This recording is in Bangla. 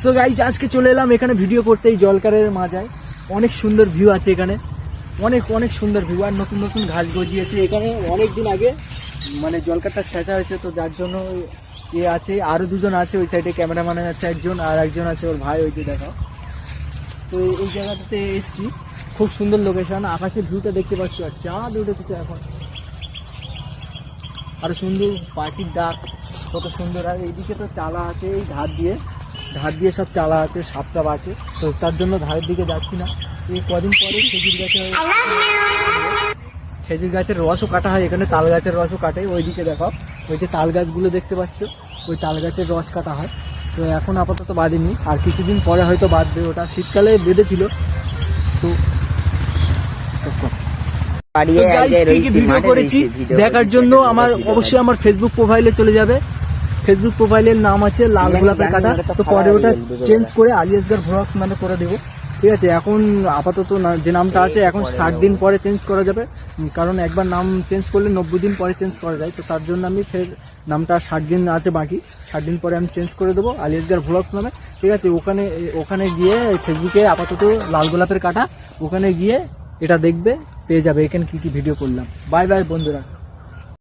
সো গাইস আজকে চলে এলাম এখানে ভিডিও করতে, এই জলকারের মাঝায় অনেক সুন্দর ভিউ আছে এখানে, অনেক অনেক সুন্দর ভিউ। আর নতুন নতুন ঘাস গজিয়েছে এখানে, অনেক দিন আগে মানে জলকারটা ছেঁচা হয়েছে, তো যার জন্য এ আছে, আরো দুজন আছে ওই সাইডে, ক্যামেরাম্যান আছে একজন, আর একজন আছে ওর ভাই, ওই যে দেখাও। তো এই জায়গাটাতে এসছি, খুব সুন্দর লোকেশন, আকাশের ভিউটা দেখতে পাচ্ছি, আর চাঁদ উঠেছে এখন, আর সুন্দর পাখির ডাক কত সুন্দর। আর এইদিকে তো চালা আছে, এই ধার দিয়ে সব চালা আছে, সাপটাপ আছে, তো তার জন্য ধারের দিকে যাচ্ছি না। এই কদিন পরে খেজুর গাছের রসও কাটা হয় এখানে, তাল গাছের রসও কাটে, ওইদিকে দেখাও, ওই যে তাল গাছগুলো দেখতে পাচ্ছ, ওই তাল গাছের রস কাটা হয়। তো এখন আপাতত বাঁধেনি, আর কিছুদিন পরে হয়তো বাঁধবে, ওটা শীতকালে বেঁধেছিল। তো ভিডিও করেছি দেখার জন্য আমার অবশ্যই আমার ফেসবুক প্রোফাইলে চলে যাবে, ফেসবুক প্রোফাইলের নাম আছে লাল গোলাপের কাটা। তো পরে ওটা চেঞ্জ করে আলিয়াসগার ভ্লগস মানে করে দেবো, ঠিক আছে। এখন আপাতত যে নামটা আছে এখন 60 দিন পরে চেঞ্জ করা যাবে, কারণ একবার নাম চেঞ্জ করলে 90 দিন পরে চেঞ্জ করা যায়। তো তার জন্য আমি ফের নামটা 60 দিন আছে বাকি, 60 দিন পরে আমি চেঞ্জ করে দেবো আলিয়াসগার ভ্লগস নামে, ঠিক আছে। ওখানে গিয়ে ফেসবুকে আপাতত লাল গোলাপের কাটা, ওখানে গিয়ে এটা দেখবে, পেয়ে যাবে এখানে কি কি ভিডিও করলাম। বাই বাই বন্ধুরা।